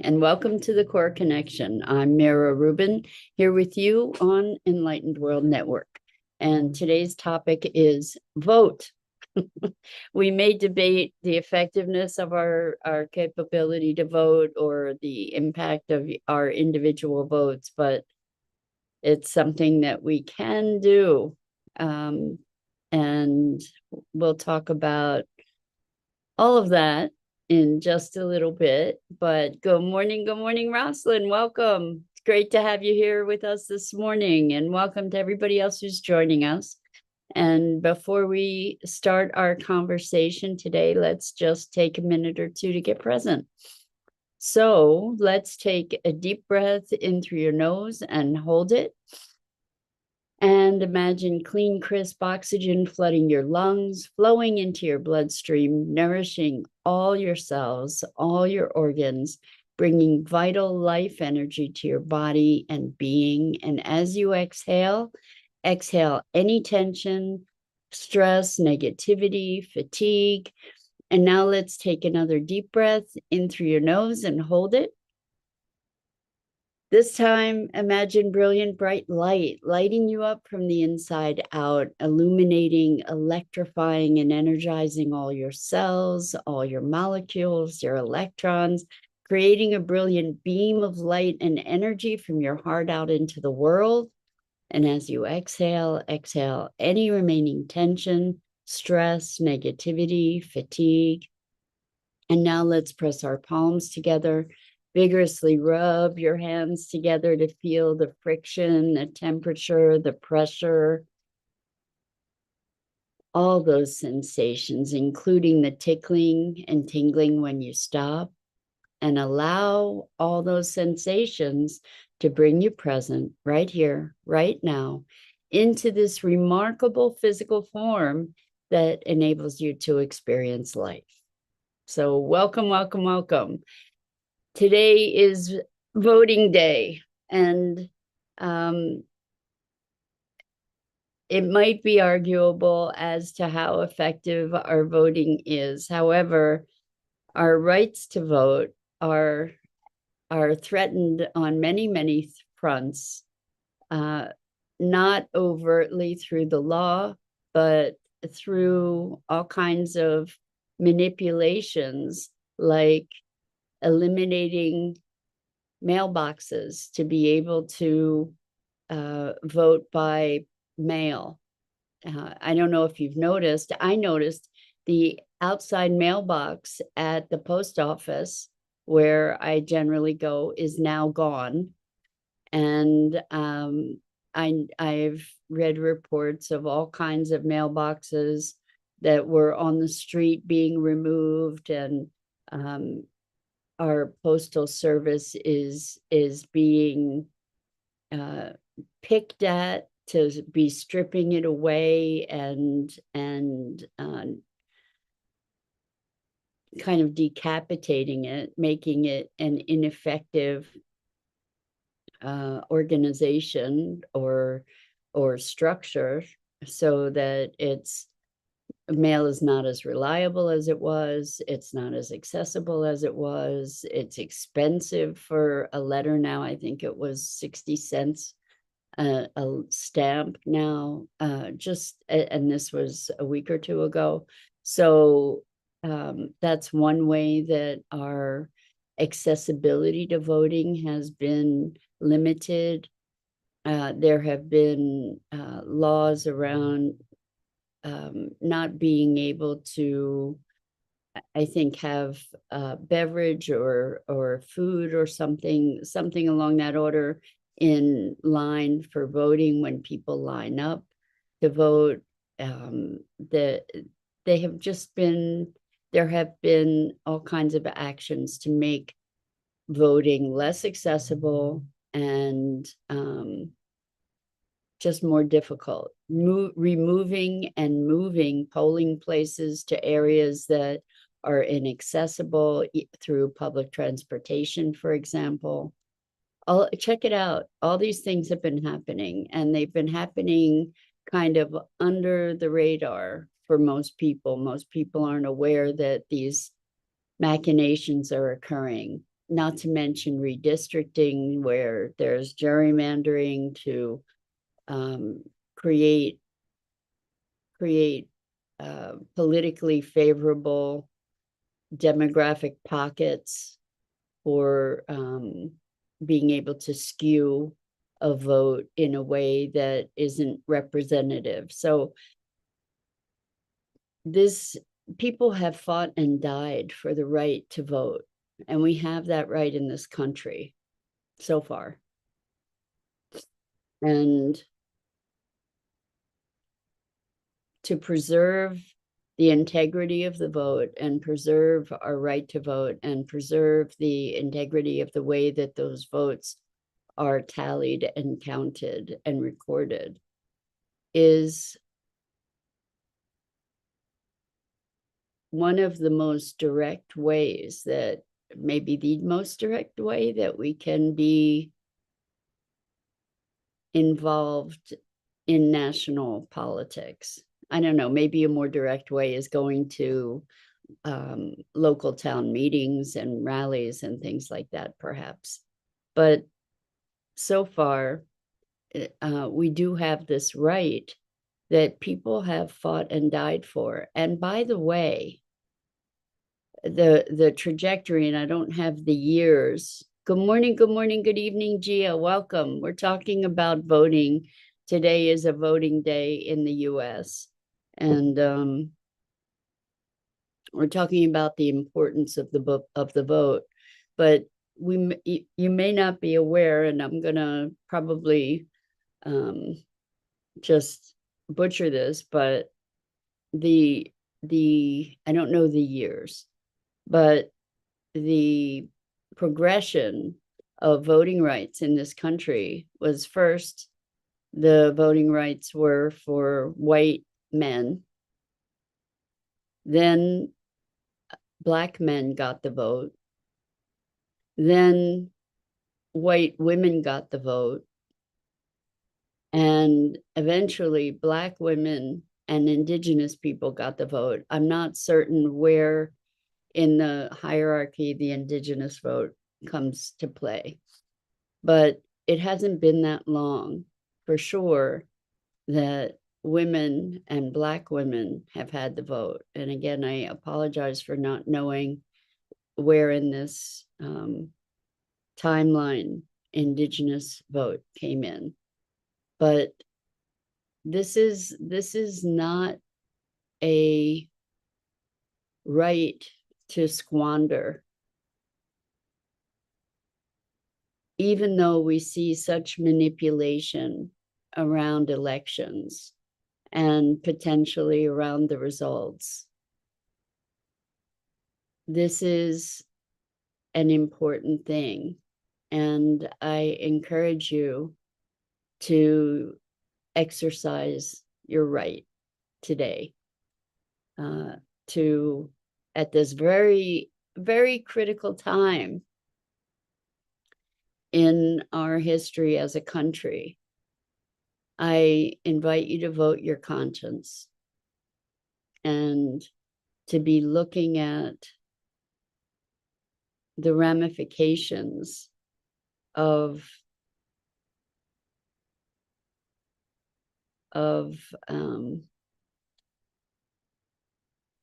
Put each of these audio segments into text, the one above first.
and welcome to the Core Connection. I'm Mira Rubin, here with you on Enlightened World Network. And today's topic is vote. We may debate the effectiveness of our capability to vote or the impact of our individual votes, but it's something that we can do. And we'll talk about all of that in just a little bit. But good morning, Rosalind. Welcome. It's great to have you here with us this morning, and welcome to everybody else who's joining us. And before we start our conversation today, let's just take a minute or two to get present. So let's take a deep breath in through your nose and hold it. And imagine clean, crisp oxygen flooding your lungs, flowing into your bloodstream, nourishing all your cells, all your organs, bringing vital life energy to your body and being. And as you exhale, exhale any tension, stress, negativity, fatigue. And now let's take another deep breath in through your nose and hold it. This time, imagine brilliant, bright light lighting you up from the inside out, illuminating, electrifying, and energizing all your cells, all your molecules, your electrons, creating a brilliant beam of light and energy from your heart out into the world. And as you exhale, exhale any remaining tension, stress, negativity, fatigue. And now let's press our palms together. Vigorously rub your hands together to feel the friction, the temperature, the pressure, all those sensations, including the tickling and tingling when you stop. And allow all those sensations to bring you present right here, right now, into this remarkable physical form that enables you to experience life. So welcome, welcome, welcome. Today is voting day, and it might be arguable as to how effective our voting is. However, our rights to vote are threatened on many, many fronts, not overtly through the law, but through all kinds of manipulations, like eliminating mailboxes to be able to vote by mail. I don't know if you've noticed, I noticed the outside mailbox at the post office where I generally go is now gone. And I've read reports of all kinds of mailboxes that were on the street being removed, and our postal service is being picked at to be stripping it away and kind of decapitating it, making it an ineffective organization or structure, so that its mail is not as reliable as it was. It's not as accessible as it was. It's expensive for a letter now. I think it was 60 cents a stamp now, and this was a week or two ago. So that's one way that our accessibility to voting has been limited. There have been laws around not being able to, I think, have beverage or food or something along that order in line for voting when people line up to vote. They have just been, there have been all kinds of actions to make voting less accessible and just more difficult, removing and moving polling places to areas that are inaccessible through public transportation, for example. Check it out. All these things have been happening, and they've been happening kind of under the radar for most people. Most people aren't aware that these machinations are occurring. not to mention redistricting, where there's gerrymandering to create politically favorable demographic pockets for being able to skew a vote in a way that isn't representative. So people have fought and died for the right to vote, and we have that right in this country so far. And to preserve the integrity of the vote and preserve our right to vote and preserve the integrity of the way that those votes are tallied and counted and recorded is one of the most direct ways, that maybe the most direct way, that we can be involved in national politics. I don't know, maybe a more direct way is going to local town meetings and rallies and things like that, perhaps. But so far, we do have this right that people have fought and died for. And by the way, the trajectory, and I don't have the years. Good morning, good evening, Gia. Welcome. We're talking about voting. Today is a voting day in the US. And we're talking about the importance of the vote. But you may not be aware, and I'm gonna probably just butcher this, but the I don't know the years, but the progression of voting rights in this country was, first, the voting rights were for white men. Then Black men got the vote. Then white women got the vote. And eventually Black women and Indigenous people got the vote. I'm not certain where in the hierarchy the Indigenous vote comes to play, but it hasn't been that long, for sure, that women and Black women have had the vote. And again, I apologize for not knowing where in this timeline Indigenous vote came in. But this is not a right to squander, even though we see such manipulation around elections and potentially around the results. This is an important thing, and I encourage you to exercise your right today, to, at this very, very critical time in our history as a country. I invite you to vote your conscience and to be looking at the ramifications of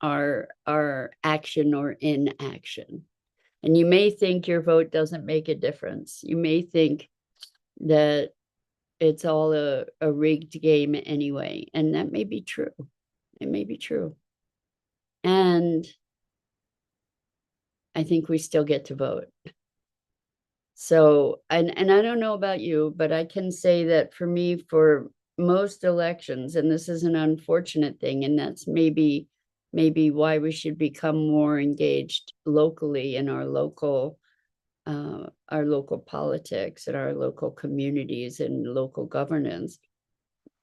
our action or inaction. And you may think your vote doesn't make a difference. You may think that it's all a rigged game anyway, and that may be true. It may be true. And I think we still get to vote. So, and I don't know about you, but I can say that for me, for most elections, and this is an unfortunate thing, and that's maybe why we should become more engaged locally in our local politics and our local communities and local governance,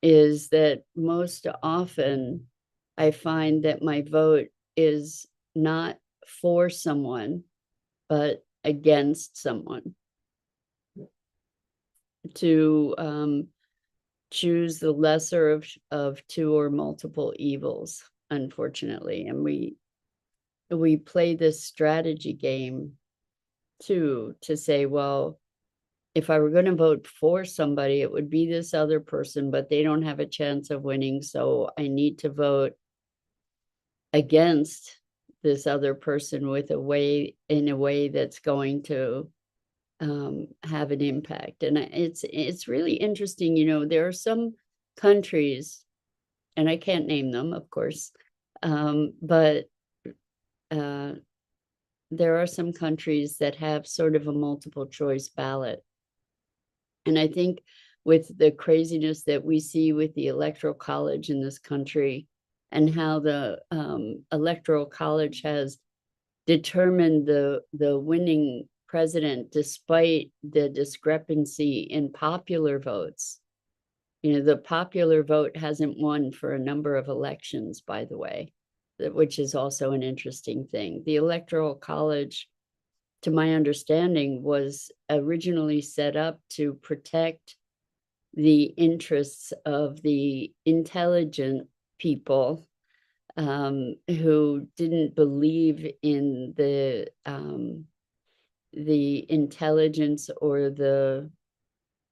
is that most often I find that my vote is not for someone, but against someone, to choose the lesser of two or multiple evils, unfortunately. And we play this strategy game too, to say, well, if I were going to vote for somebody, it would be this other person, but they don't have a chance of winning. So I need to vote against this other person in a way that's going to have an impact. And it's really interesting. There are some countries, and I can't name them, of course, but uh, there are some countries that have sort of a multiple choice ballot. And I think with the craziness that we see with the Electoral College in this country, and how the Electoral College has determined the winning president despite the discrepancy in popular votes. The popular vote hasn't won for a number of elections, by the way, which is also an interesting thing. The Electoral College, to my understanding, was originally set up to protect the interests of the intelligent people who didn't believe in the intelligence or the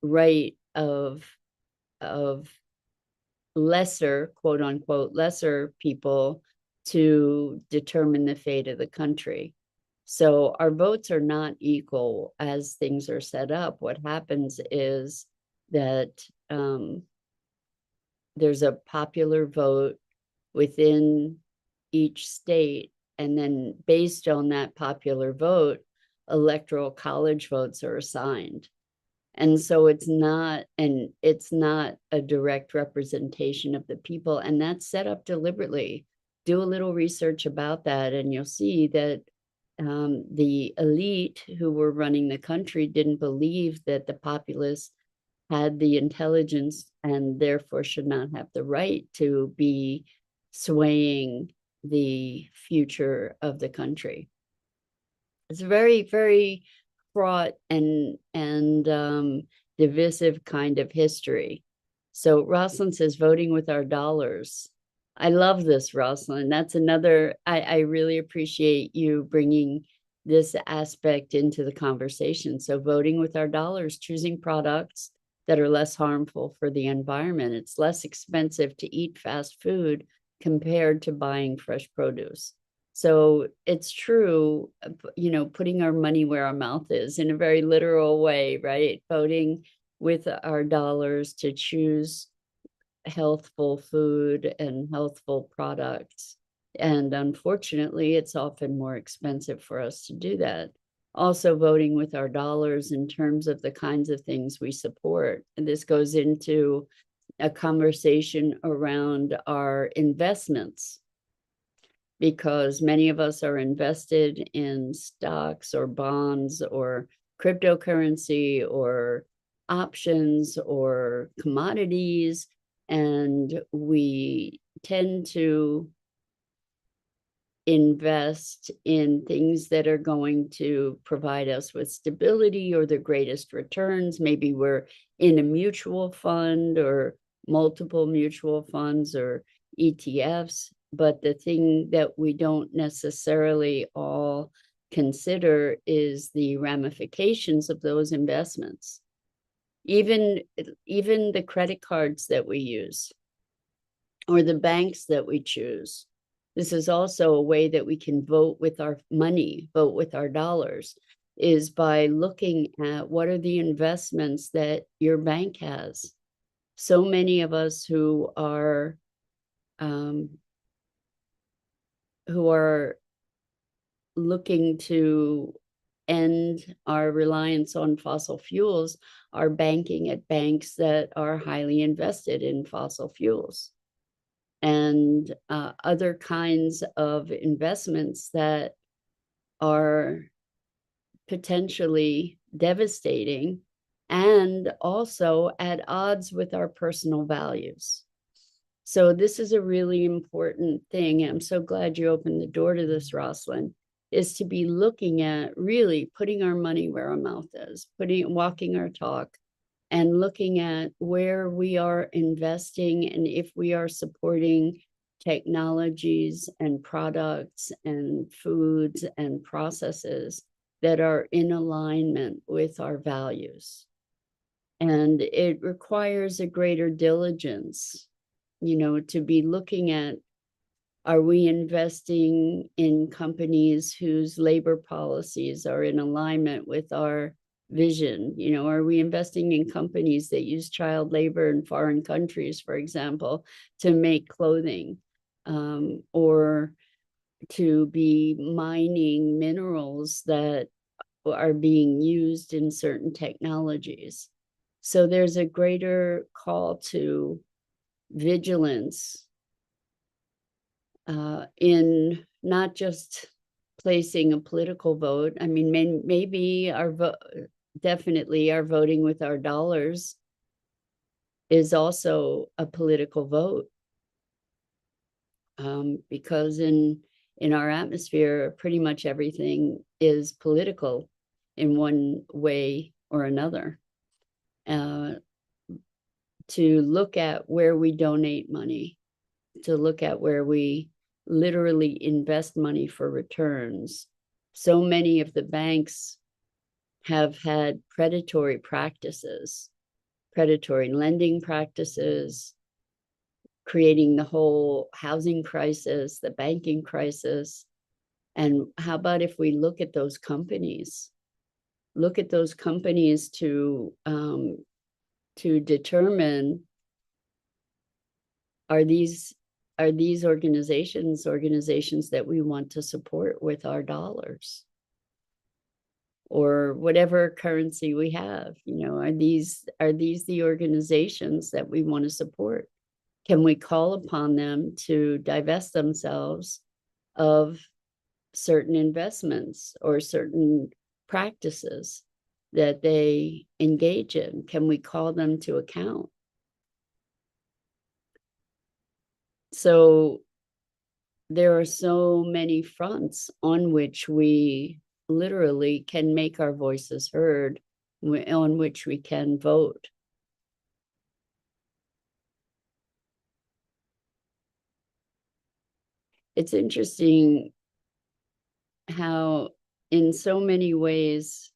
right of lesser, quote unquote, lesser people to determine the fate of the country. So our votes are not equal as things are set up. What happens is that there's a popular vote within each state, and then based on that popular vote, electoral college votes are assigned. And so it's not a direct representation of the people, and that's set up deliberately. Do a little research about that, and you'll see that the elite who were running the country didn't believe that the populace had the intelligence and therefore should not have the right to be swaying the future of the country. It's a very, very fraught and divisive kind of history. So Rosalind says, voting with our dollars. I love this, Rosalind. That's another, I really appreciate you bringing this aspect into the conversation. So voting with our dollars, choosing products that are less harmful for the environment. It's less expensive to eat fast food compared to buying fresh produce. So it's true, putting our money where our mouth is in a very literal way, right? Voting with our dollars to choose healthful food and healthful products. And unfortunately, it's often more expensive for us to do that. Also voting with our dollars in terms of the kinds of things we support. And this goes into a conversation around our investments, because many of us are invested in stocks or bonds or cryptocurrency or options or commodities, and we tend to invest in things that are going to provide us with stability or the greatest returns. Maybe we're in a mutual fund or multiple mutual funds or ETFs, but the thing that we don't necessarily all consider is the ramifications of those investments. Even the credit cards that we use or the banks that we choose. This is also a way that we can vote with our money, vote with our dollars, is by looking at what are the investments that your bank has. So many of us who are looking to end our reliance on fossil fuels are banking at banks that are highly invested in fossil fuels and other kinds of investments that are potentially devastating and also at odds with our personal values. So this is a really important thing. I'm so glad you opened the door to this, Rosalind, is to be looking at really putting our money where our mouth is, walking our talk, and looking at where we are investing and if we are supporting technologies and products and foods and processes that are in alignment with our values. And it requires a greater diligence, to be looking at, are we investing in companies whose labor policies are in alignment with our vision? Are we investing in companies that use child labor in foreign countries, for example, to make clothing, or to be mining minerals that are being used in certain technologies? So there's a greater call to vigilance in not just placing a political vote. I mean, maybe definitely our voting with our dollars is also a political vote, because in our atmosphere, pretty much everything is political in one way or another. To look at where we donate money, to look at where we literally invest money for returns. So many of the banks have had predatory practices, predatory lending practices, creating the whole housing crisis, the banking crisis. And how about if we look at those companies? Look at those companies to determine, are these organizations that we want to support with our dollars or whatever currency we have? Are these the organizations that we want to support? Can we call upon them to divest themselves of certain investments or certain practices that they engage in? Can we call them to account? So there are so many fronts on which we literally can make our voices heard, on which we can vote. It's interesting how in so many ways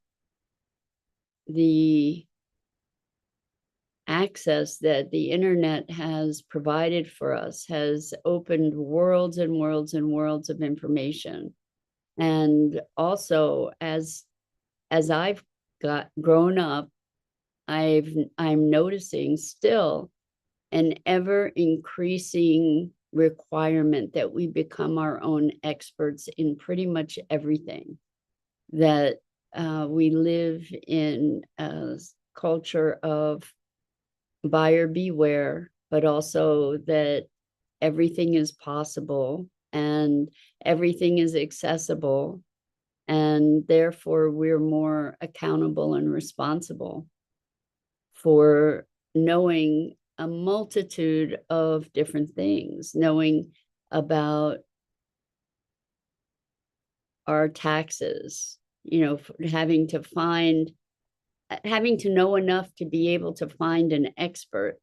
the access that the internet has provided for us has opened worlds and worlds and worlds of information. And also, as I've grown up, I'm noticing still an ever increasing requirement that we become our own experts in pretty much everything. That we live in a culture of buyer beware, but also that everything is possible and everything is accessible, and therefore we're more accountable and responsible for knowing a multitude of different things, knowing about our taxes, having to know enough to be able to find an expert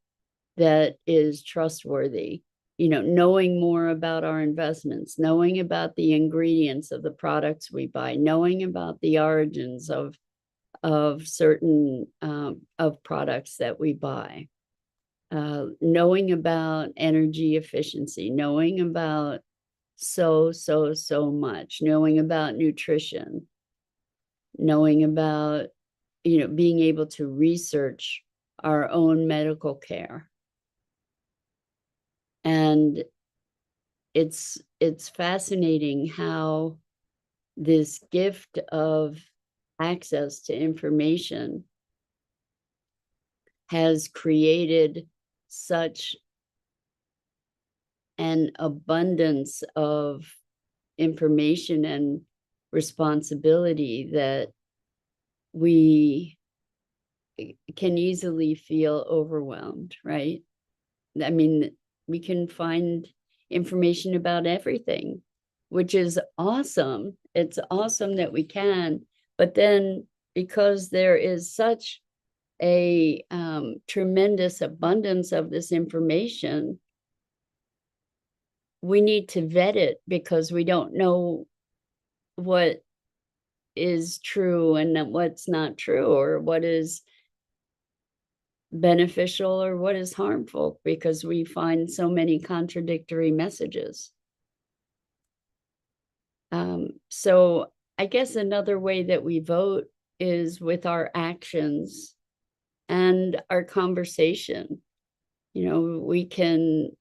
that is trustworthy, knowing more about our investments, knowing about the ingredients of the products we buy, knowing about the origins of certain of products that we buy, knowing about energy efficiency, knowing about so much, knowing about nutrition, knowing about, being able to research our own medical care. And it's fascinating how this gift of access to information has created such an abundance of information and responsibility that we can easily feel overwhelmed, right? I mean, we can find information about everything, which is awesome. It's awesome that we can, but then because there is such a tremendous abundance of this information, we need to vet it because we don't know what is true and what's not true, or what is beneficial or what is harmful, because we find so many contradictory messages. So I guess another way that we vote is with our actions and our conversation. We can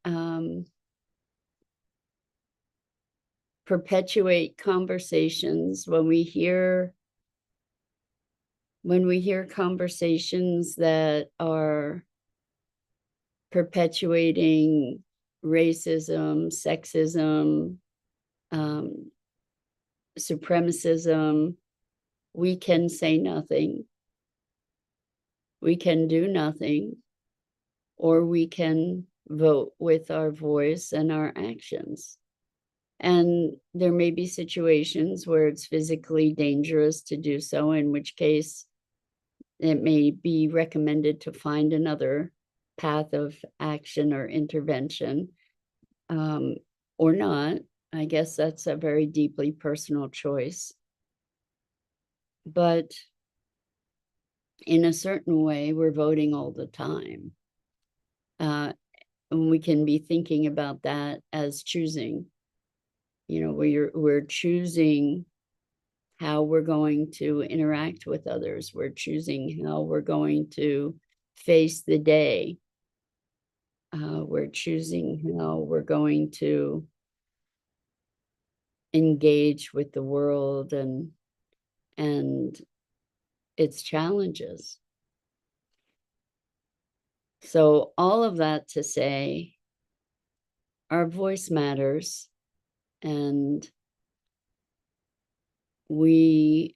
perpetuate conversations when we hear conversations that are perpetuating racism, sexism, supremacism. We can say nothing, we can do nothing, or we can vote with our voice and our actions. And there may be situations where it's physically dangerous to do so, in which case it may be recommended to find another path of action or intervention, or not. I guess that's a very deeply personal choice. But in a certain way, we're voting all the time. And we can be thinking about that as choosing. We're choosing how we're going to interact with others. We're choosing how we're going to face the day. We're choosing how we're going to engage with the world and its challenges. So all of that to say, our voice matters, and we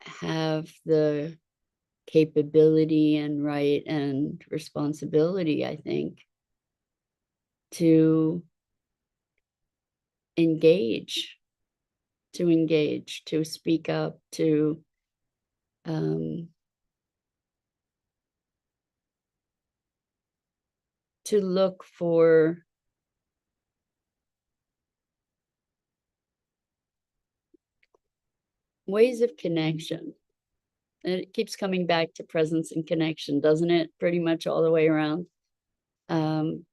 have the capability and right and responsibility, I think, to engage, to speak up, to look for ways of connection. And it keeps coming back to presence and connection, doesn't it? Pretty much all the way around. And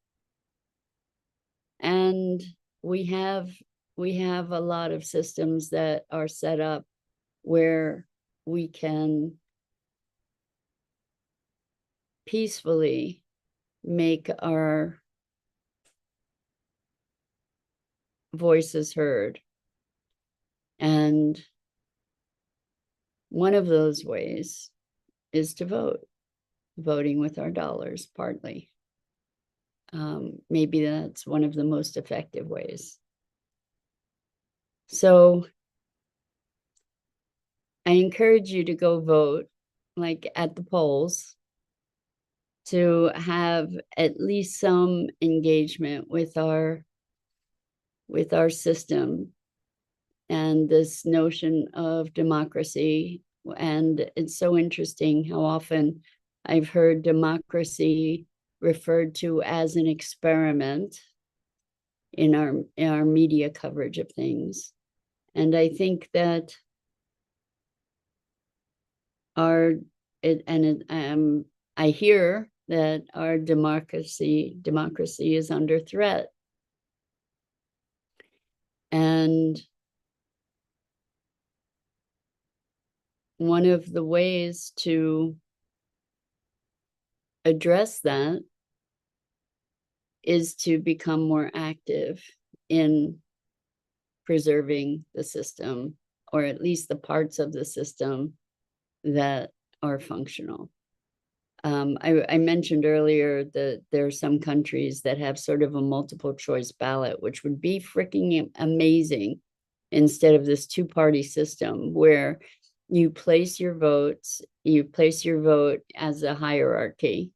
we have a lot of systems that are set up where we can peacefully make our voices heard. And one of those ways is to vote, voting with our dollars, partly. Maybe that's one of the most effective ways. So I encourage you to go vote, like at the polls, to have at least some engagement with our system and this notion of democracy. And it's so interesting how often I've heard democracy referred to as an experiment in our media coverage of things. And I think that I hear that our democracy is under threat. And one of the ways to address that is to become more active in preserving the system, or at least the parts of the system that are functional. I mentioned earlier that there are some countries that have sort of a multiple choice ballot, which would be freaking amazing, instead of this two-party system where you place your vote as a hierarchy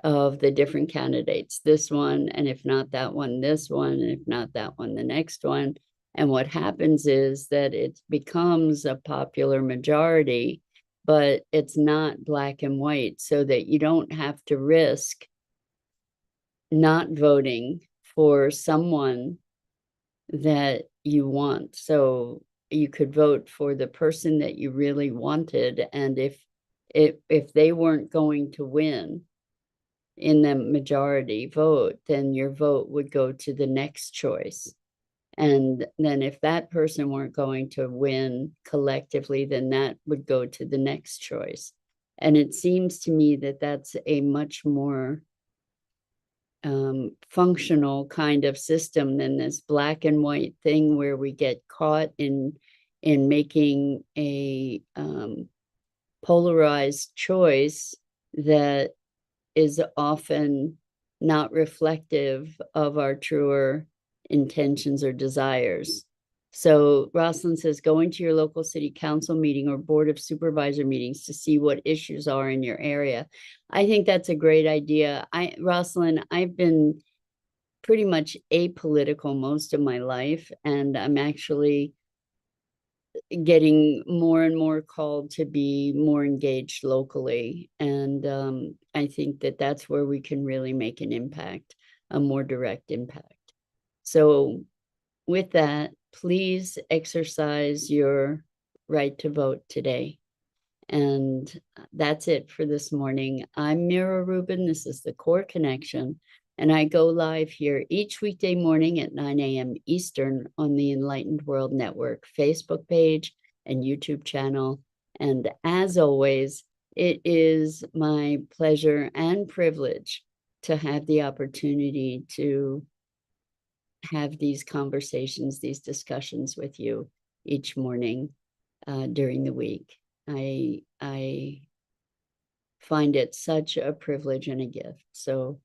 of the different candidates, this one, and if not that one, this one, and if not that one, the next one. And what happens is that it becomes a popular majority, but it's not black and white, so that you don't have to risk not voting for someone that you want. So you could vote for the person that you really wanted, and if they weren't going to win in the majority vote, then your vote would go to the next choice. And then if that person weren't going to win collectively, then that would go to the next choice. And it seems to me that that's a much more functional kind of system than this black and white thing where we get caught in making a polarized choice that is often not reflective of our truer intentions or desires. So Rosalind says, go into your local city council meeting or board of supervisor meetings to see what issues are in your area. I think that's a great idea. Rosalind, I've been pretty much apolitical most of my life, and I'm actually getting more and more called to be more engaged locally. And I think that that's where we can really make an impact, a more direct impact. So with that, please exercise your right to vote today. And that's it for this morning. I'm Mira Rubin. This is the Core Connection. And I go live here each weekday morning at 9 a.m. Eastern on the Enlightened World Network Facebook page and YouTube channel. And as always, it is my pleasure and privilege to have the opportunity to have these conversations, these discussions with you each morning during the week. I find it such a privilege and a gift. So